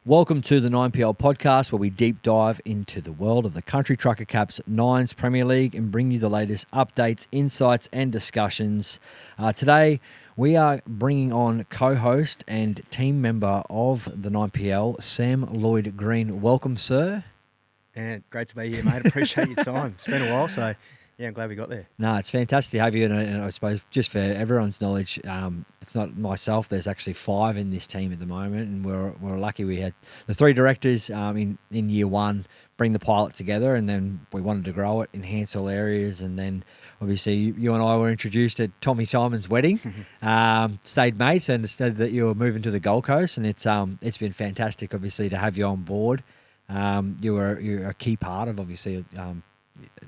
Welcome to the 9PL podcast, where we deep dive into the world of the Country Trucker Caps Nines Premier League and bring you the latest updates, insights, and discussions. Today, we are bringing on co-host and team member of the 9PL, Sam Lloyd-Green. Welcome, sir. And great to be here, mate. Appreciate your time. It's been a while, so yeah, I'm glad we got there. No, it's fantastic to have you. And I suppose just for everyone's knowledge, it's not myself. There's actually 5 in this team at the moment, and we're lucky we had the 3 directors in year one bring the pilot together, and then we wanted to grow it, enhance all areas, and then obviously you and I were introduced at Tommy Simon's wedding, stayed mates, and said that you were moving to the Gold Coast, and it's been fantastic, obviously, to have you on board. You're a key part of obviously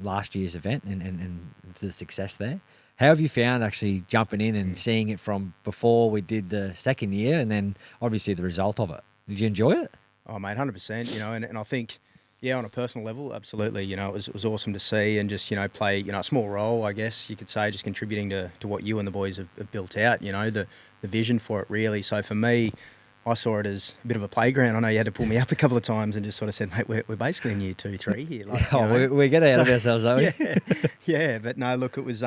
last year's event and the success there. How have you found actually jumping in and seeing it from before we did the second year and then obviously the result of it? Did you enjoy it? Oh, mate, 100%. And I think, on a personal level, absolutely. It was awesome to see and just play a small role, I guess you could say, just contributing to what you and the boys have built out. The vision for it really. So for me, I saw it as a bit of a playground. I know you had to pull me up a couple of times and just sort of said, mate, we're basically in year 2, 3 here. We get out of ourselves, don't we? Yeah, but no, look, it was,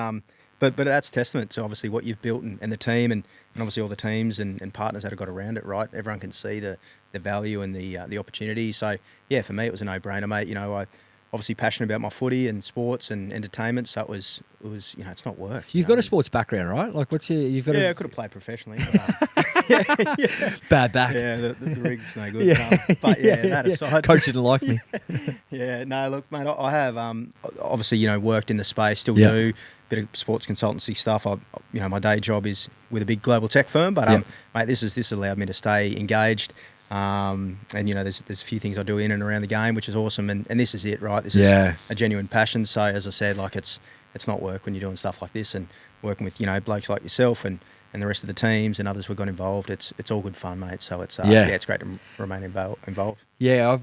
but that's testament to obviously what you've built and the team and obviously all the teams and partners that have got around it, right? Everyone can see the value and the opportunity. So yeah, for me, it was a no-brainer, mate. I obviously passionate about my footy and sports and entertainment, so it was it's not work. You've got a sports background, right? Like, I could have played professionally. But, bad back. Yeah, the rig's no good. But that aside, coach didn't like me. Yeah, no, look, mate, I have obviously worked in the space, still do a bit of sports consultancy stuff. My day job is with a big global tech firm, but mate, this allowed me to stay engaged. And there's a few things I do in and around the game, which is awesome, and this is it, right? This is a genuine passion. So as I said, like it's not work when you're doing stuff like this and working with blokes like yourself and the rest of the teams and others who got involved. It's all good fun, mate. So it's it's great to remain involved. Yeah, I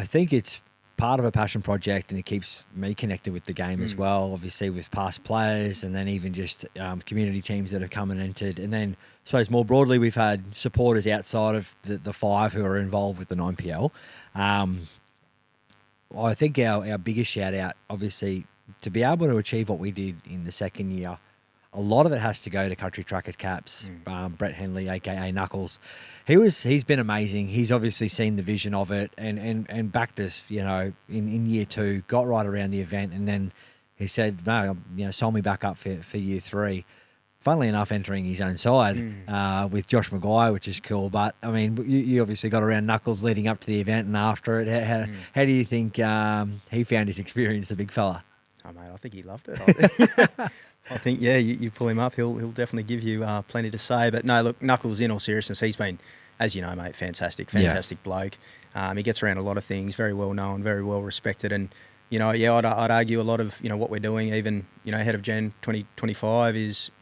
think it's part of a passion project, and it keeps me connected with the game as well, obviously with past players and then even just community teams that have come and entered. And then I suppose more broadly, we've had supporters outside of the 5 who are involved with the 9PL. I think our biggest shout out, obviously, to be able to achieve what we did in the second year, a lot of it has to go to Country Trucker Caps. Brett Henley, aka Knuckles, he's been amazing. He's obviously seen the vision of it and backed us. In year 2, got right around the event, and then he said, "No, sign me back up for year 3." Funnily enough, entering his own side with Josh Maguire, which is cool. But I mean, you obviously got around Knuckles leading up to the event and after it. How do you think he found his experience, the big fella? Oh, mate, I think he loved it. I think, you pull him up, he'll definitely give you plenty to say. But no, look, Knuckles, in all seriousness, he's been, as you know, mate, fantastic bloke. He gets around a lot of things, very well known, very well respected, and I'd argue a lot of what we're doing, even ahead of Jan 2025, is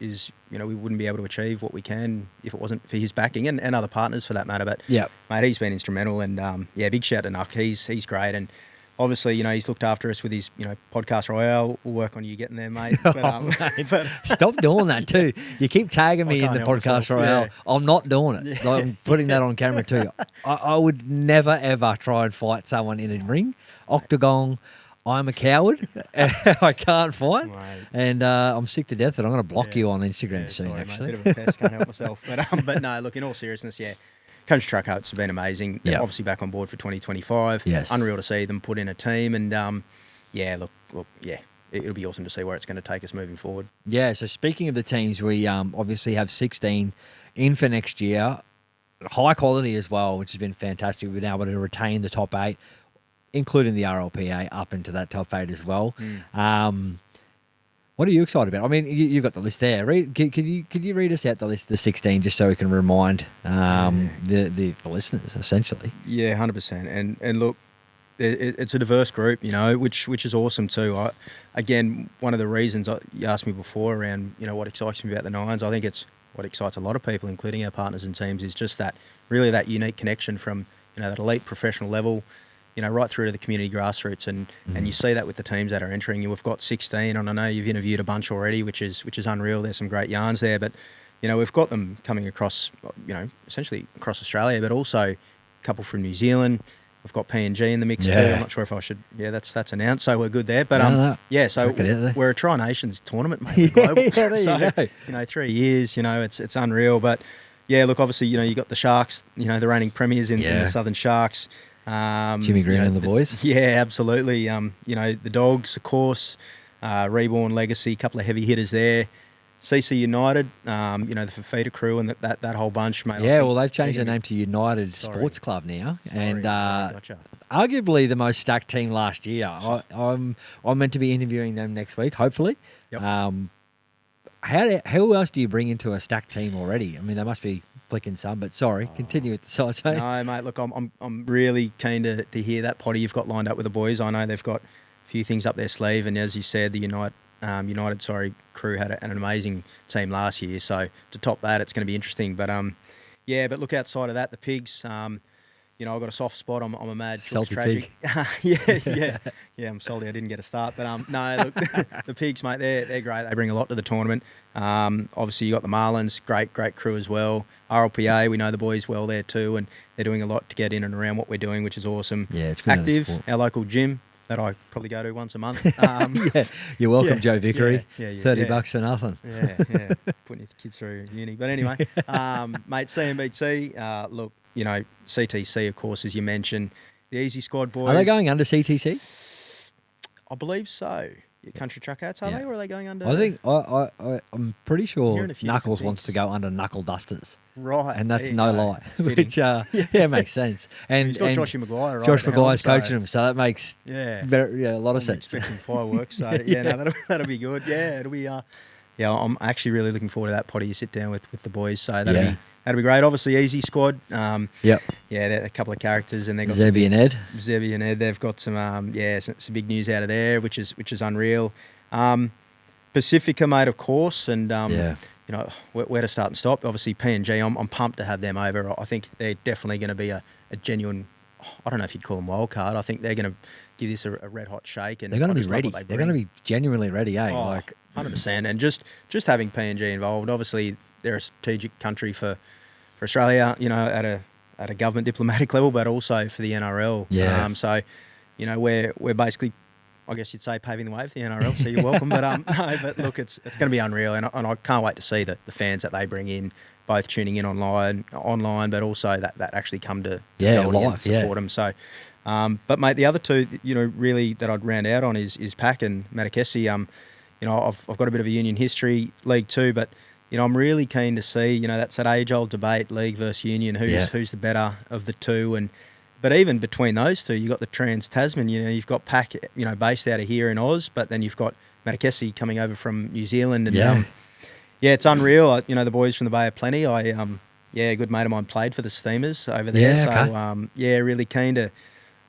we wouldn't be able to achieve what we can if it wasn't for his backing and other partners for that matter. But mate, he's been instrumental, and big shout to Knuck. He's great, and obviously, he's looked after us with his, podcast Royale. We'll work on you getting there, mate. But, stop doing that too. You keep tagging me in the podcast Royale. Yeah. I'm not doing it. Like, I'm putting that on camera too. I would never, ever try and fight someone in a ring. Octagon, I'm a coward. I can't fight. Mate. And I'm sick to death that I'm going to block you on Instagram soon, actually. Mate, bit of a pest, can't help myself. But no, look, in all seriousness, Country Truck Caps have been amazing. They're obviously back on board for 2025. Yes. Unreal to see them put in a team. And, it'll be awesome to see where it's going to take us moving forward. Yeah, so speaking of the teams, we obviously have 16 in for next year. High quality as well, which has been fantastic. We've been able to retain the top 8, including the RLPA, up into that top 8 as well. What are you excited about? I mean, you've got the list there. Could you read us out the list of the 16 just so we can remind the listeners, essentially? Yeah, 100%. And look, it's a diverse group, which is awesome too. Again, one of the reasons you asked me before around, what excites me about the Nines, I think it's what excites a lot of people, including our partners and teams, is just that unique connection from, that elite professional level, right through to the community grassroots, and you see that with the teams that are entering. We've got 16, and I know you've interviewed a bunch already, which is unreal. There's some great yarns there, but we've got them coming across, essentially across Australia, but also couple from New Zealand. We've got PNG in the mix too. Yeah. I'm not sure if I should. Yeah, that's announced, so we're good there. But No. yeah, so Check it out there. we're a Tri-Nations tournament, mate. We're global. Yeah, there so you go. 3 years, it's unreal. But yeah, look, obviously, you got the Sharks, the reigning premiers in the Southern Sharks. Jimmy Green and the boys. Yeah, absolutely. The Dogs, of course, Reborn Legacy, a couple of heavy hitters there. CC United, the Fafita crew and that whole bunch, mate. Yeah, well, they've changed their name to United Sports Club now, and gotcha. arguably the most stacked team last year. I'm meant to be interviewing them next week, hopefully. Yep. Who else do you bring into a stacked team already? I mean, they must be flicking some, but sorry, continue with the side. No, mate. Look, I'm really keen to hear that potty you've got lined up with the boys. I know they've got a few things up their sleeve, and as you said, the United crew had an amazing team last year. So to top that, it's going to be interesting. But but look, outside of that, the Pigs. I've got a soft spot. I'm a mad Salty tragic. Yeah. I'm salty I didn't get a start, but no, look, the Pigs, mate, they're great. They bring a lot to the tournament. Obviously, you got the Marlins, great crew as well. RLPA, we know the boys well there too, and they're doing a lot to get in and around what we're doing, which is awesome. Yeah, it's good. Active, our local gym that I probably go to once a month. You're welcome, Joe Vickery. Yeah, $30 for nothing. Yeah. Putting your kids through uni. But anyway, mate, CMBT, look, CTC, of course, as you mentioned, the Easy Squad boys. Are they going under CTC? I believe so. Your country truck outs, are they, or are they going under? I think I'm pretty sure Hearing a few Knuckles different wants to go under Knuckle Dusters. Right. And that's there no you go. lie. Fitting. Which makes sense. And He's got and Joshy Maguire, right? Josh at the helm, Maguire's so- coaching him, so that makes Yeah. a lot of I'm sense. expecting fireworks, so that'll be good. Yeah, it'll be. I'm actually really looking forward to that potty you sit down with the boys. So that'll be great. Obviously, Easy Squad. Yep. Yeah, they're a couple of characters, and they've got Zebby and Ed. Zebby and Ed. They've got some some big news out of there, which is unreal. Pacifica, mate, of course, and where to start and stop. Obviously, PNG. I'm pumped to have them over. I think they're definitely going to be a genuine. I don't know if you'd call them wild card. I think they're going to give this a red hot shake, and They're going to I be just love ready. what they They're going to bring. be genuinely ready, eh? Oh, 100%. And just having PNG involved, obviously they're a strategic country for Australia, at a government diplomatic level, but also for the NRL. Yeah. So, we're basically, I guess you'd say, paving the way for the NRL. So you're welcome. But no, but look, it's going to be unreal, and I can't wait to see the fans that they bring in, both tuning in online, but also that actually come to go live, and support them. So. But mate, the other two, really that I'd round out on is Pack and Matakesi. I've got a bit of a union history, League Two, but I'm really keen to see, that's that age-old debate, League versus Union, who's the better of the two, but even between those two, you've got the Trans-Tasman, you've got Pack, based out of here in Oz, but then you've got Matakesi coming over from New Zealand, and it's unreal. The boys from the Bay of Plenty, a good mate of mine played for the Steamers over there, really keen to.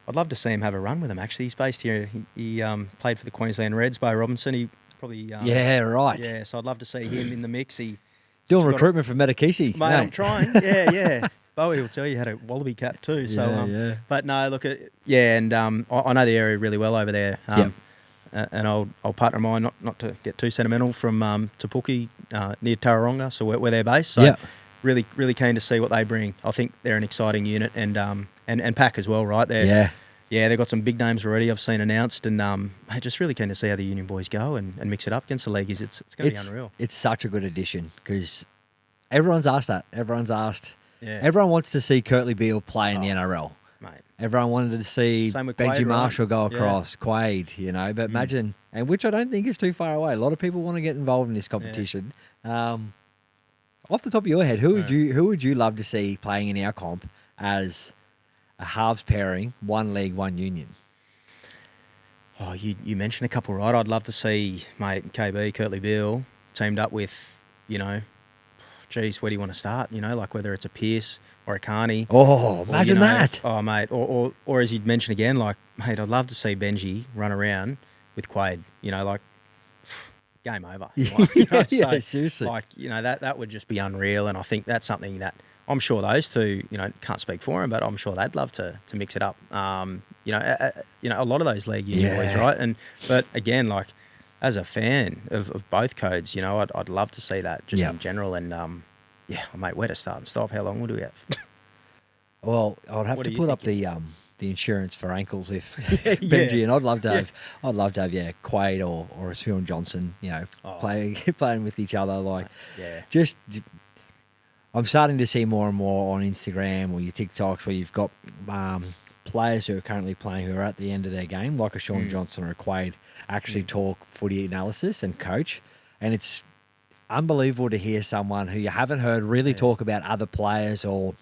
I'd love to see him have a run with him, actually. He's based here. He played for the Queensland Reds, Bo Robinson. He probably... right. Yeah, so I'd love to see him in the mix. Doing recruitment for Metakisi. Mate, I'm trying. Yeah. Bowie will tell you he had a wallaby cap too. So, But no, look at... Yeah, and I know the area really well over there. And I'll partner of mine, not to get too sentimental, from Tapuki, near Tauranga, so where they're based. So really, really keen to see what they bring. I think they're an exciting unit, and Pack as well, right? They've got some big names already I've seen announced, and just really keen to see how the Union boys go and mix it up against the leagues. It's going to be unreal. It's such a good addition because everyone's asked that. Everyone wants to see Kurtley Beale play in the NRL. Mate. Everyone wanted to see Same with Benji Quaid, Marshall right? go across, Quaid, but imagine, and which I don't think is too far away. A lot of people want to get involved in this competition. Off the top of your head, who would you love to see playing in our comp as a halves pairing, one league, one union? Oh, you mentioned a couple, right? I'd love to see, mate, KB, Kurtley Beale, teamed up with, geez, where do you want to start? Like whether it's a Pierce or a Carney. Oh, imagine that. Oh, mate. Or as you'd mentioned again, like, mate, I'd love to see Benji run around with Quaid, like, game over. Yeah, seriously. Like, that would just be unreal. And I think that's something that I'm sure those two, can't speak for him, but I'm sure they'd love to mix it up. A lot of those league union boys, right? But again, like, as a fan of both codes, I'd love to see that just in general. And mate, where to start and stop? How long would we have? Well, I'd have What to are you put up thinking? the insurance for ankles if Yeah. Benji, and Yeah. I'd love to have Quade or a Sean Johnson, Oh, playing with each other. Like, mate, yeah. just I'm starting to see more and more on Instagram or your TikToks where you've got players who are currently playing who are at the end of their game, like a Sean Johnson or a Quade, actually talk footy analysis and coach, and it's unbelievable to hear someone who you haven't heard really talk about other players or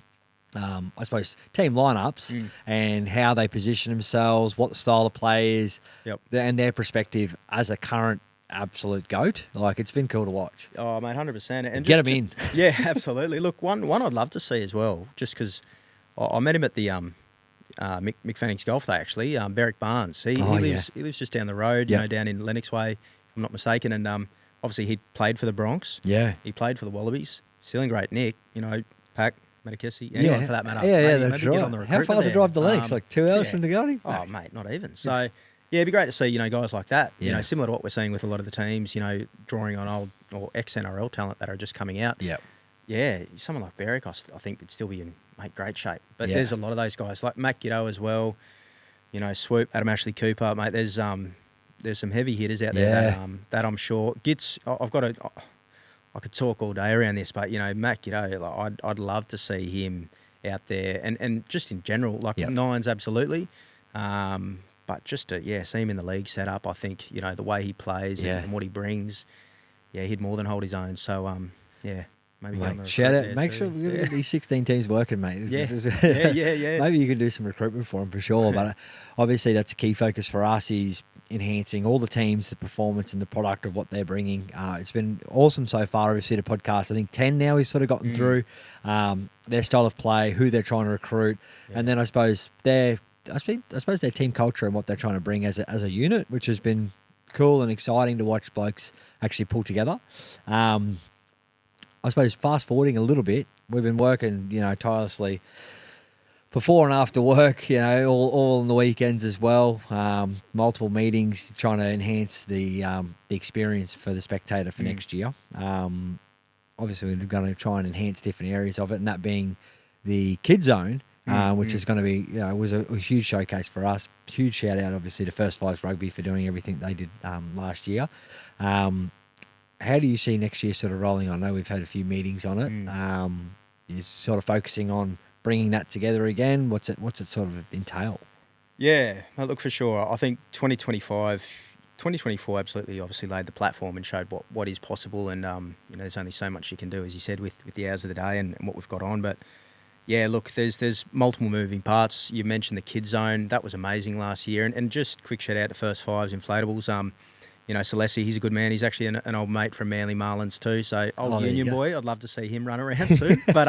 I suppose team lineups and how they position themselves, what the style of play is, Yep. and their perspective as a current absolute goat. Like, it's been cool to watch. Oh, mate, 100%. And Get him in. Yeah, absolutely. Look, one I'd love to see as well, just because I met him at the Mick Fanning's Golf Day, actually. Berwick Barnes. He lives just down the road, Yep. down in Lennox Way, if I'm not mistaken. And obviously he played for the Bronx. Yeah. He played for the Wallabies. Still in great nick, Pack, Matakesi, anyone for that matter. Yeah, Maybe that's get right. on the How recruitment far's the there. drive to Lennox? Like 2 hours from the Goldie? Oh, mate, not even. So, yeah, it'd be great to see, guys like that, Yeah. similar to what we're seeing with a lot of the teams, drawing on old or ex-NRL talent that are just coming out. Yep. Yeah, someone like Berwick, I think, would still be in great shape. But Yeah. there's a lot of those guys, like Matt Giddo as well, Swoop, Adam Ashley Cooper, mate, there's some heavy hitters out there that I'm sure. I could talk all day around this, but, Matt Giddo, like, I'd love to see him out there and just in general, like nines, absolutely. But just to, see him in the league set up, I think, the way he plays and what he brings, he'd more than hold his own. So, maybe get on the Mate, shout out. recruit there Make too. sure we get these 16 teams working, mate. Yeah. Maybe you can do some recruitment for them for sure. But obviously, that's a key focus for us is enhancing all the teams, the performance and the product of what they're bringing. It's been awesome so far. Obviously, the podcast, I think 10 now he's sort of gotten through their style of play, who they're trying to recruit, and then I suppose their team culture and what they're trying to bring as a unit, which has been cool and exciting to watch blokes actually pull together. I suppose fast forwarding a little bit, we've been working, tirelessly before and after work, all on the weekends as well. Multiple meetings trying to enhance the experience for the spectator for next year. Obviously, we're going to try and enhance different areas of it, and that being the kids zone, which is going to be, was a huge showcase for us. Huge shout out, obviously, to First Fives Rugby for doing everything they did last year. How do you see next year sort of rolling? I know we've had a few meetings on it. You're sort of focusing on bringing that together again. What's it sort of entail? Yeah, no, look, for sure. I think 2024 absolutely obviously laid the platform and showed what is possible. And, there's only so much you can do, as you said, with the hours of the day and what we've got on. But, yeah, look, there's multiple moving parts. You mentioned the kids zone. That was amazing last year. And just quick shout out to First Fives Inflatables. Celeste, he's a good man. He's actually an old mate from Manly Marlins too. So Union boy, I'd love to see him run around too. But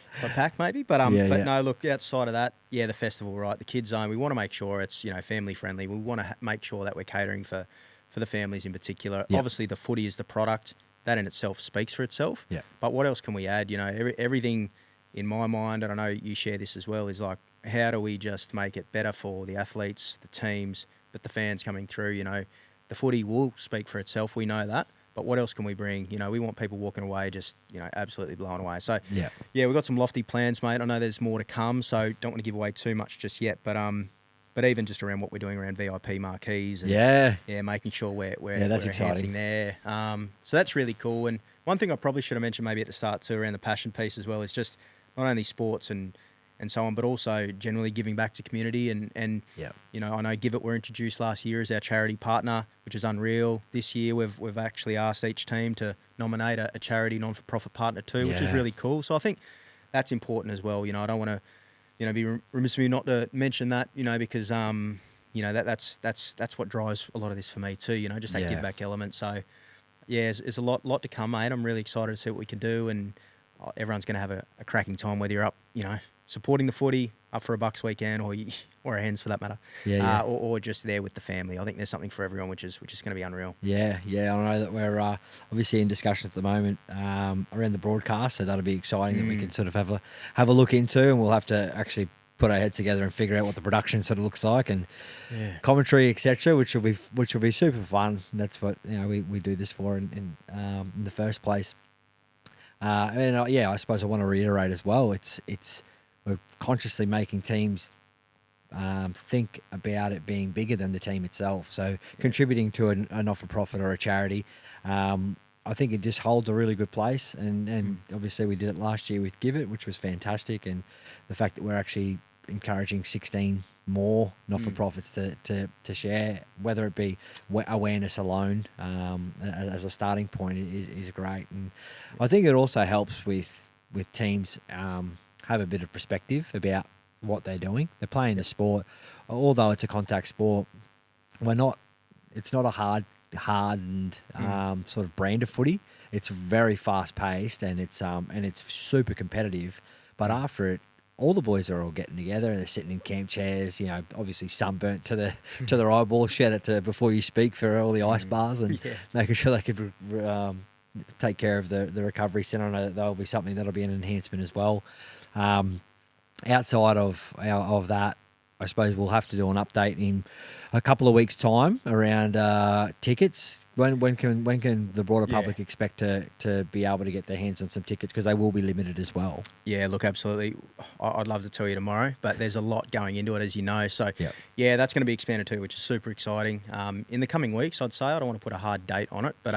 for Pack maybe. But no, look, outside of that, the festival, right? The kids zone. We want to make sure it's family friendly. We want to make sure that we're catering for the families in particular. Yep. Obviously, the footy is the product that in itself speaks for itself. Yeah. But what else can we add? Everything in my mind, and I know you share this as well, is like, how do we just make it better for the athletes, the teams, but the fans coming through? The footy will speak for itself. We know that. But what else can we bring? We want people walking away just, absolutely blown away. So, we've got some lofty plans, mate. I know there's more to come, so don't want to give away too much just yet. But even just around what we're doing around VIP marquees and making sure we're that's enhancing exciting there. So that's really cool. And one thing I probably should have mentioned maybe at the start too around the passion piece as well is just not only sports and so on, but also generally giving back to community. And I know Give It were introduced last year as our charity partner, which is unreal. This year we've actually asked each team to nominate a charity non-for-profit partner too, which is really cool. So I think that's important as well. I don't want to be remiss of me not to mention that, because that's what drives a lot of this for me too. Just that give back element. So there's a lot to come, mate. I'm really excited to see what we can do, and everyone's going to have a cracking time, whether you're up, supporting the footy, up for a Bucks weekend, or a Hens for that matter, or just there with the family. I think there's something for everyone, which is going to be unreal. Yeah. I know that we're obviously in discussion at the moment around the broadcast, so that'll be exciting that we can sort of have a look into, and we'll have to actually put our heads together and figure out what the production sort of looks like and commentary, etc., which will be super fun. That's what we do this for in the first place. I suppose I want to reiterate as well. It's we're consciously making teams think about it being bigger than the team itself. So contributing to a not-for-profit or a charity, I think it just holds a really good place. And obviously we did it last year with Give It, which was fantastic. And the fact that we're actually encouraging 16 more not-for-profits to share, whether it be awareness alone as a starting point, is great. And I think it also helps with teams have a bit of perspective about what they're doing. They're playing the sport, although it's a contact sport. It's not a hardened sort of brand of footy. It's very fast paced and it's super competitive. But after it, all the boys are all getting together and they're sitting in camp chairs. You know, obviously sunburnt to their eyeballs. Shout out to Before You Speak for all the ice bars and making sure they could take care of the recovery centre. I know that'll be something that'll be an enhancement as well. Outside of that, I suppose we'll have to do an update in a couple of weeks' time around tickets. When can the broader public expect to be able to get their hands on some tickets, because they will be limited as well? Yeah, look, absolutely. I'd love to tell you tomorrow, but there's a lot going into it, as you know. So, that's going to be expanded too, which is super exciting. In the coming weeks, I'd say, I don't want to put a hard date on it, but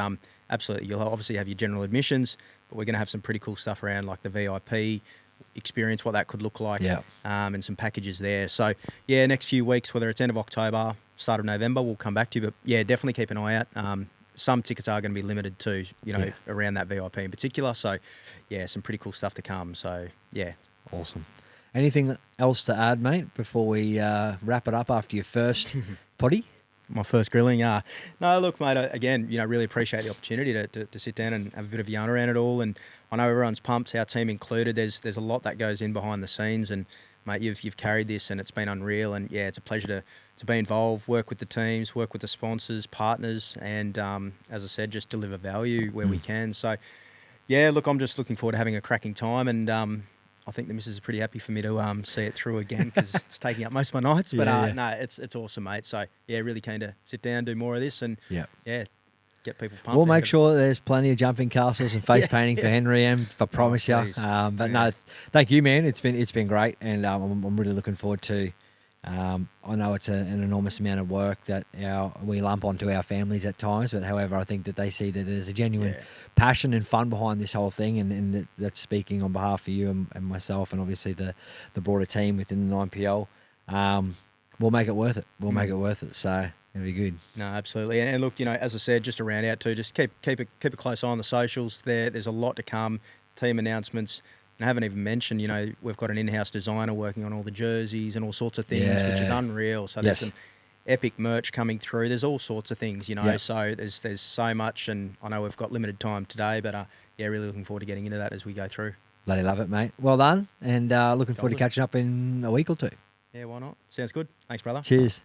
absolutely, you'll obviously have your general admissions, but we're going to have some pretty cool stuff around like the VIP experience, what that could look like, and some packages there. So, next few weeks, whether it's end of October, start of November, we'll come back to you. But, definitely keep an eye out. Some tickets are going to be limited too, around that VIP in particular. So, some pretty cool stuff to come. So, Awesome. Anything else to add, mate, before we wrap it up after your first potty? My first grilling. No, look, mate, again, really appreciate the opportunity to sit down and have a bit of yarn around it all. And I know everyone's pumped, our team included. There's a lot that goes in behind the scenes. And, mate, you've carried this and it's been unreal. And, it's a pleasure to be involved, work with the teams, work with the sponsors, partners, and, as I said, just deliver value where we can. So, look, I'm just looking forward to having a cracking time. And I think the missus is pretty happy for me to see it through again, because it's taking up most of my nights. But no, it's awesome, mate. So really keen to sit down, do more of this, and get people pumped. We'll make sure there's plenty of jumping castles and face painting for Henry M. I promise you. But no, thank you, man. It's been great, and I'm really looking forward to. I know it's an enormous amount of work that we lump onto our families at times, but however, I think that they see that there's a genuine passion and fun behind this whole thing, and that's speaking on behalf of you and myself, and obviously the broader team within the 9PL. We'll make it worth it. We'll make it worth it. So it'll be good. No, absolutely. And look, as I said, just to round out too, just keep a close eye on the socials. There's a lot to come. Team announcements. And I haven't even mentioned, we've got an in-house designer working on all the jerseys and all sorts of things, which is unreal. So there's some epic merch coming through. There's all sorts of things, So there's so much, and I know we've got limited time today, but really looking forward to getting into that as we go through. Bloody love it, mate. Well done, and looking forward to catching up in a week or two. Yeah, why not? Sounds good. Thanks, brother. Cheers.